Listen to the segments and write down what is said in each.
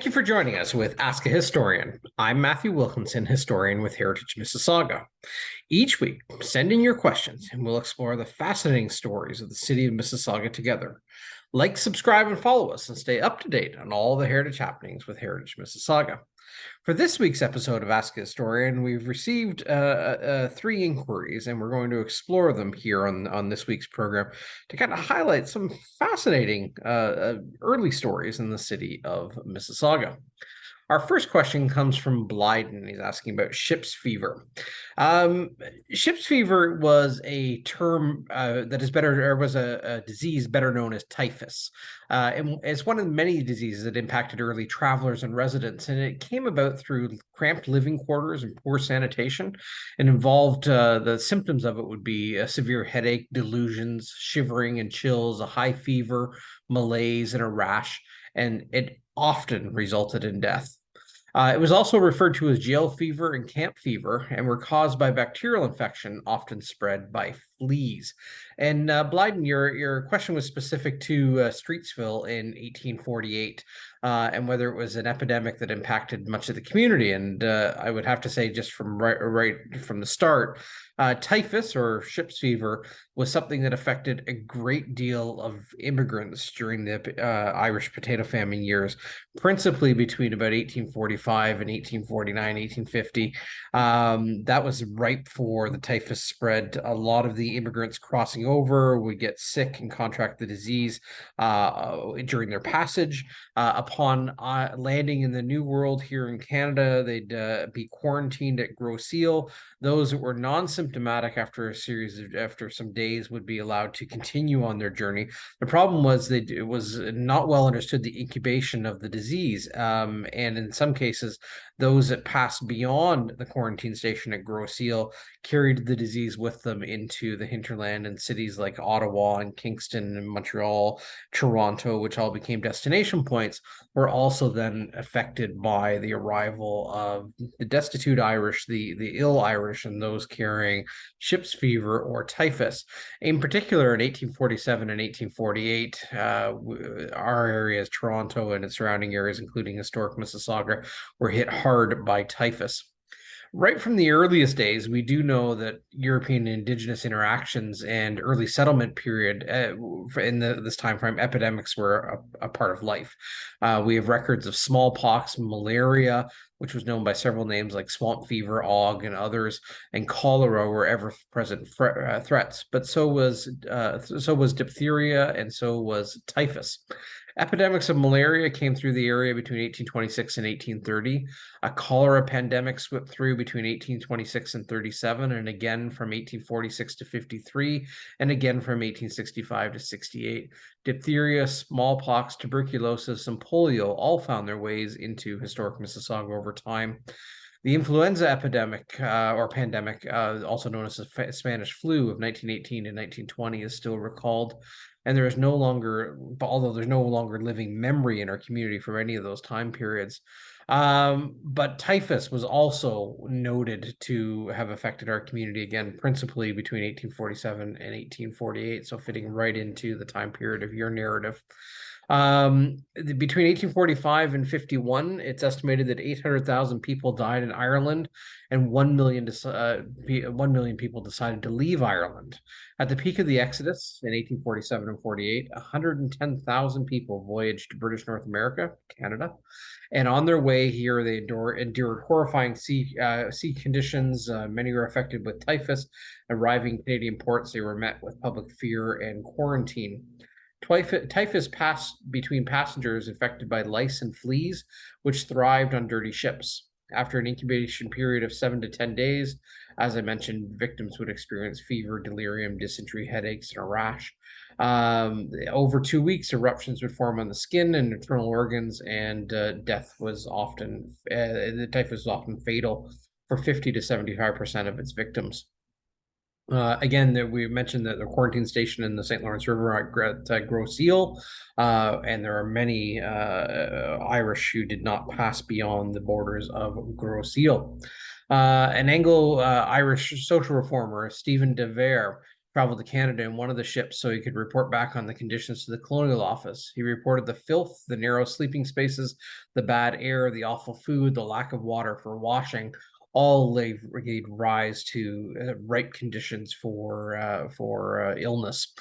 Thank you for joining us with Ask a Historian. I'm Matthew Wilkinson, historian with Heritage Mississauga. Each week, send in your questions and we'll explore the fascinating stories of the city of Mississauga together. Like, subscribe, and follow us and stay up to date on all the heritage happenings with Heritage Mississauga. For this week's episode of Ask a Historian, we've received three inquiries, and we're going to explore them here on this week's program to kind of highlight some fascinating early stories in the city of Mississauga. Our first question comes from Blyden. He's asking about ship's fever. Ship's fever was a term that is better, or was a disease better known as typhus. And it's one of the many diseases that impacted early travelers and residents, and it came about through cramped living quarters and poor sanitation. And involved the symptoms of it would be a severe headache, delusions, shivering and chills, a high fever, malaise, and a rash. And it often resulted in death. It was also referred to as jail fever and camp fever, and were caused by bacterial infection, often spread by fleas. And Blyden, your question was specific to Streetsville in 1848, and whether it was an epidemic that impacted much of the community. And I would have to say, just from right from the start, typhus or ship's fever was something that affected a great deal of immigrants during the Irish potato famine years, principally between about 1845 and 1849, 1850. That was ripe for the typhus spread. A lot of the immigrants crossing over would get sick and contract the disease during their passage. Upon landing in the New World here in Canada, they'd be quarantined at Gros Isle. Those that were non-symptomatic after some days would be allowed to continue on their journey. The problem was that it was not well understood the incubation of the disease, and in some cases, those that passed beyond the quarantine station at Gros Isle carried the disease with them into the hinterland, and cities like Ottawa and Kingston and Montreal, Toronto, which all became destination points, were also then affected by the arrival of the destitute Irish, the ill Irish, and those carrying ship's fever or typhus. In particular, in 1847 and 1848, our areas, Toronto and its surrounding areas, including historic Mississauga, were hit hard by typhus. Right from the earliest days, we do know that European Indigenous interactions and early settlement period in this time frame, epidemics were a part of life. We have records of smallpox, malaria, which was known by several names like swamp fever, ague, and others, and cholera were ever-present threats. But so was diphtheria, and so was typhus. Epidemics of malaria came through the area between 1826 and 1830. A cholera pandemic swept through between 1826 and 37, and again from 1846 to 53, and again from 1865 to 68. Diphtheria, smallpox, tuberculosis, and polio all found their ways into historic Mississauga over time. The influenza epidemic or pandemic, also known as the Spanish flu of 1918 and 1920, is still recalled. And there is no longer, although there's no longer living memory in our community from any of those time periods. But typhus was also noted to have affected our community again, principally between 1847 and 1848, so fitting right into the time period of your narrative. Between 1845 and 51, it's estimated that 800,000 people died in Ireland, and 1 million people decided to leave Ireland. At the peak of the Exodus in 1847 and 48, 110,000 people voyaged to British North America, Canada, and on their way here, they endured horrifying sea conditions. Many were affected with typhus. Arriving in Canadian ports, they were met with public fear and quarantine. Typhus passed between passengers infected by lice and fleas, which thrived on dirty ships. After an incubation period of 7 to 10 days, as I mentioned, victims would experience fever, delirium, dysentery, headaches, and a rash. Over 2 weeks, eruptions would form on the skin and internal organs, and the typhus was often fatal for 50 to 75% of its victims. Again, we mentioned that the quarantine station in the St. Lawrence River at Gros Isle, and there are many Irish who did not pass beyond the borders of Gros Isle. An Anglo-Irish social reformer, Stephen de Vere, traveled to Canada in one of the ships so he could report back on the conditions to the colonial office. He reported the filth, the narrow sleeping spaces, the bad air, the awful food, the lack of water for washing, all gave rise to ripe conditions for illness.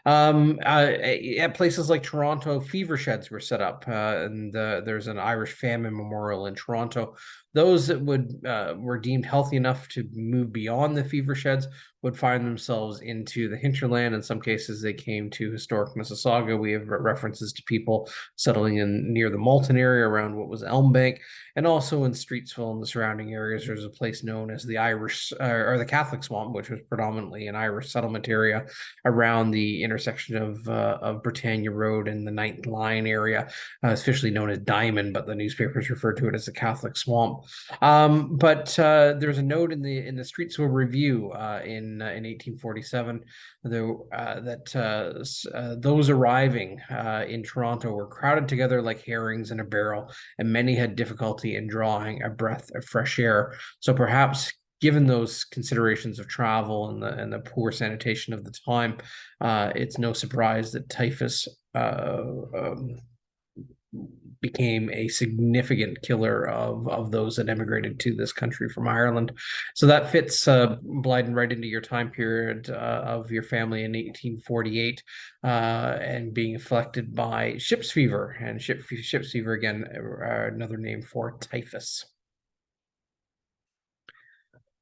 At places like Toronto, fever sheds were set up, and there's an Irish famine memorial in Toronto. Those that were deemed healthy enough to move beyond the fever sheds would find themselves into the hinterland. In some cases, they came to historic Mississauga. We have references to people settling in near the Malton area around what was Elm Bank, and also in Streetsville and the surrounding areas. There's a place known as the Irish or the Catholic Swamp, which was predominantly an Irish settlement area around the intersection of Britannia Road and the Ninth Line area. It's officially known as Diamond, but the newspapers refer to it as the Catholic Swamp. But there's a note in the Streetsville Review in 1847 that those arriving in Toronto were crowded together like herrings in a barrel, and many had difficulty in drawing a breath of fresh air. So perhaps, given those considerations of travel and the poor sanitation of the time, it's no surprise that typhus became a significant killer of those that emigrated to this country from Ireland. So that fits Blyden right into your time period of your family in 1848 and being afflicted by ship's fever. And ship's fever, again, another name for typhus.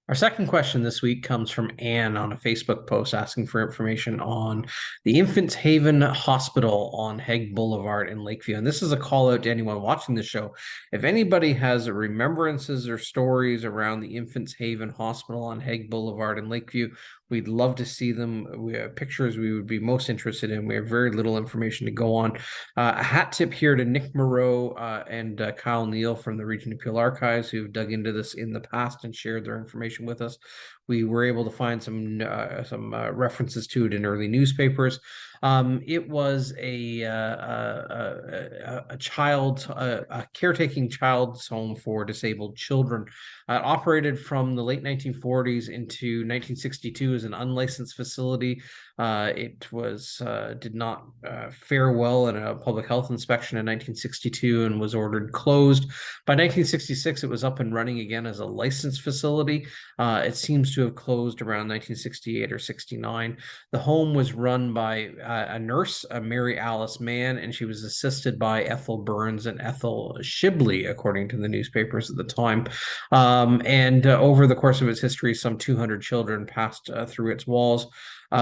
Our second question this week comes from Anne on a Facebook post asking for information on the Infants Haven Hospital on Hague Boulevard in Lakeview. And this is a call out to anyone watching the show. If anybody has remembrances or stories around the Infants Haven Hospital on Hague Boulevard in Lakeview, we'd love to see them. We have pictures we would be most interested in. We have very little information to go on. A hat tip here to Nick Moreau and Kyle Neal from the Region Appeal Archives, who've dug into this in the past and shared their information with us. We were able to find some references to it in early newspapers. It was a caretaking child's home for disabled children. Operated from the late 1940s into 1962 as an unlicensed facility. It did not fare well in a public health inspection in 1962 and was ordered closed. By 1966, it was up and running again as a licensed facility. It seems to have closed around 1968 or 69. The home was run by a nurse, Mary Alice Mann, and she was assisted by Ethel Burns and Ethel Shibley, according to the newspapers at the time. And over the course of its history, some 200 children passed through its walls.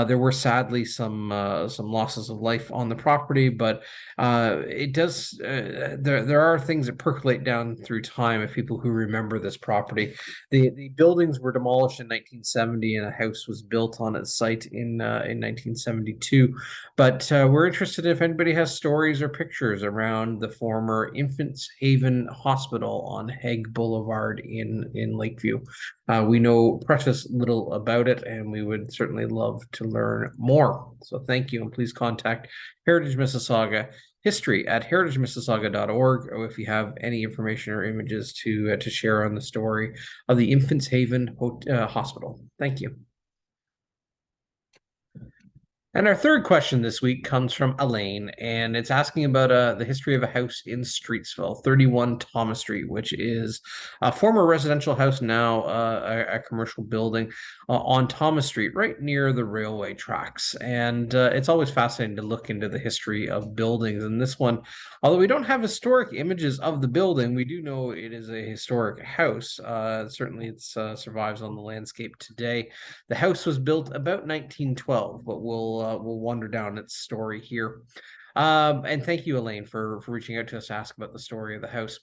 There were sadly some losses of life on the property, but it does. There are things that percolate down through time of people who remember this property. The buildings were demolished in 1970, and a house was built on its site in 1972. But we're interested if anybody has stories or pictures around the former Infants Haven Hospital on Hague Boulevard in Lakeview. We know precious little about it, and we would certainly love to learn more. So thank you, and please contact Heritage Mississauga, history@heritagemississauga.org, or if you have any information or images to share on the story of the Infants Haven Hospital. Thank you. And our third question this week comes from Elaine, and it's asking about the history of a house in Streetsville, 31 Thomas Street, which is a former residential house, now a commercial building on Thomas Street, right near the railway tracks. And it's always fascinating to look into the history of buildings. And this one, although we don't have historic images of the building, we do know it is a historic house. Certainly it survives on the landscape today. The house was built about 1912, but we'll wander down its story here. And thank you, Elaine, for reaching out to us to ask about the story of the house.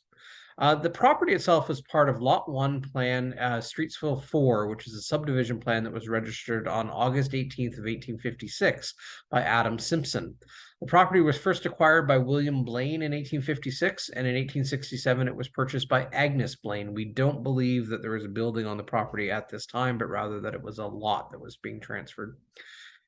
The property itself is part of Lot 1 Plan Streetsville 4, which is a subdivision plan that was registered on August 18th of 1856 by Adam Simpson. The property was first acquired by William Blaine in 1856, and in 1867 it was purchased by Agnes Blaine. We don't believe that there was a building on the property at this time, but rather that it was a lot that was being transferred.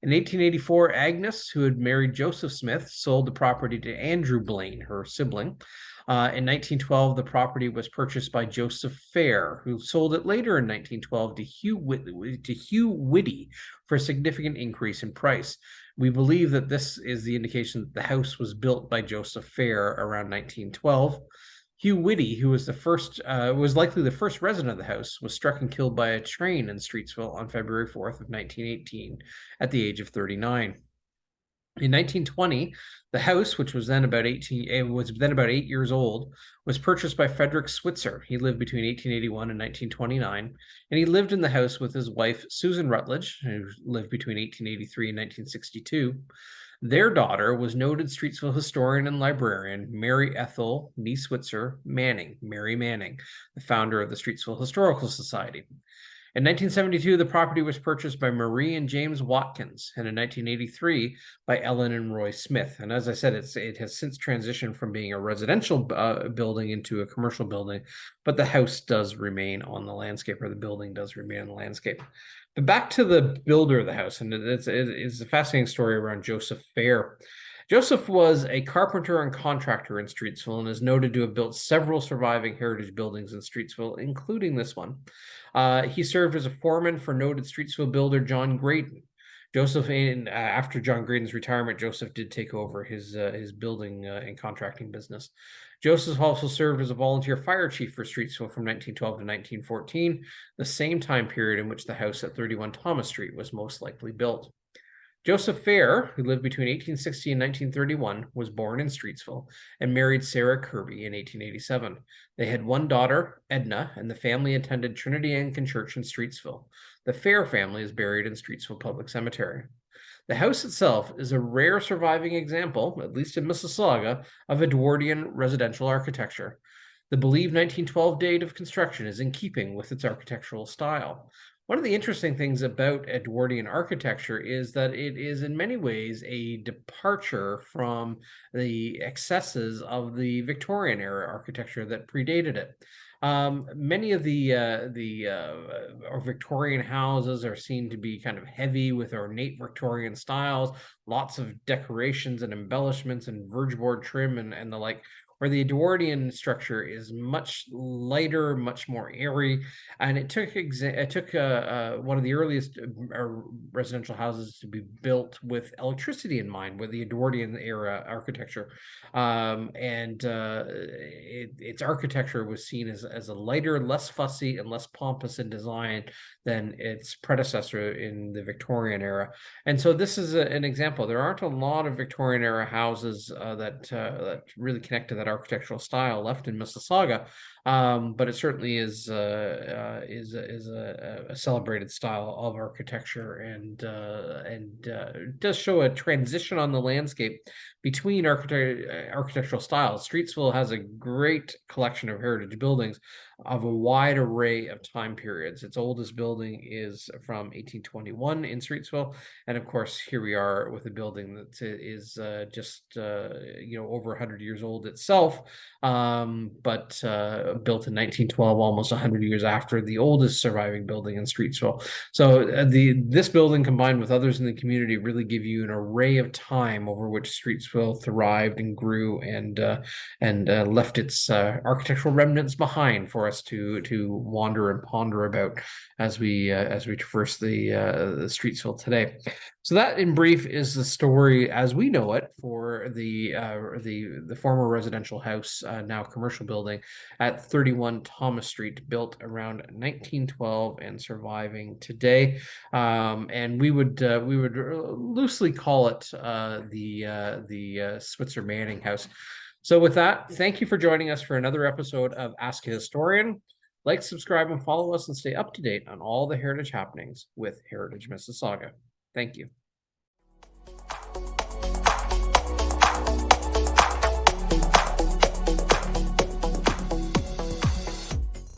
In 1884, Agnes, who had married Joseph Smith, sold the property to Andrew Blaine, her sibling. In 1912, the property was purchased by Joseph Fair, who sold it later in 1912 to Hugh Whitty for a significant increase in price. We believe that this is the indication that the house was built by Joseph Fair around 1912. Hugh Whitty, who was was likely the first resident of the house, was struck and killed by a train in Streetsville on February 4th of 1918 at the age of 39. In 1920, the house, which was then about 8 years old, was purchased by Frederick Switzer. He lived between 1881 and 1929, and he lived in the house with his wife, Susan Rutledge, who lived between 1883 and 1962. Their daughter was noted Streetsville historian and librarian Mary Ethel Nee Switzer Manning, Mary Manning, the founder of the Streetsville Historical Society. In 1972, the property was purchased by Marie and James Watkins, and in 1983 by Ellen and Roy Smith. And as I said, it has since transitioned from being a residential building into a commercial building, but the house does remain on the landscape, or the building does remain on the landscape. But back to the builder of the house, and it's a fascinating story around Joseph Fair. Joseph was a carpenter and contractor in Streetsville and is noted to have built several surviving heritage buildings in Streetsville, including this one. He served as a foreman for noted Streetsville builder John Graydon. After John Graydon's retirement, Joseph did take over his building and contracting business. Joseph also served as a volunteer fire chief for Streetsville from 1912 to 1914, the same time period in which the house at 31 Thomas Street was most likely built. Joseph Fair, who lived between 1860 and 1931, was born in Streetsville and married Sarah Kirby in 1887. They had one daughter, Edna, and the family attended Trinity Anglican Church in Streetsville. The Fair family is buried in Streetsville Public Cemetery. The house itself is a rare surviving example, at least in Mississauga, of Edwardian residential architecture. The believed 1912 date of construction is in keeping with its architectural style. One of the interesting things about Edwardian architecture is that it is in many ways a departure from the excesses of the Victorian era architecture that predated it. Many of the Victorian houses are seen to be kind of heavy with ornate Victorian styles, lots of decorations and embellishments and vergeboard trim and the like, where the Edwardian structure is much lighter, much more airy, and it took one of the earliest residential houses to be built with electricity in mind, with the Edwardian era architecture, its architecture was seen as a lighter, less fussy, and less pompous in design than its predecessor in the Victorian era. And so this is an example. There aren't a lot of Victorian era houses that really connect to that architectural style left in Mississauga, but it certainly is a celebrated style of architecture, and does show a transition on the landscape between architectural styles. Streetsville has a great collection of heritage buildings of a wide array of time periods. Its oldest building is from 1821 in Streetsville, and of course here we are with a building that is just over 100 years old itself, but built in 1912, almost 100 years after the oldest surviving building in Streetsville. So this building, combined with others in the community, really give you an array of time over which Streetsville thrived and grew, and left its architectural remnants behind for us to wander and ponder about as we traverse the Streetsville today. So that, in brief, is the story as we know it for the former residential house, now commercial building at 31 Thomas Street, built around 1912 and surviving today. And we would loosely call it the Switzer Manning House. So with that, thank you for joining us for another episode of Ask a Historian. Like, subscribe, and follow us, and stay up to date on all the heritage happenings with Heritage Mississauga. Thank you.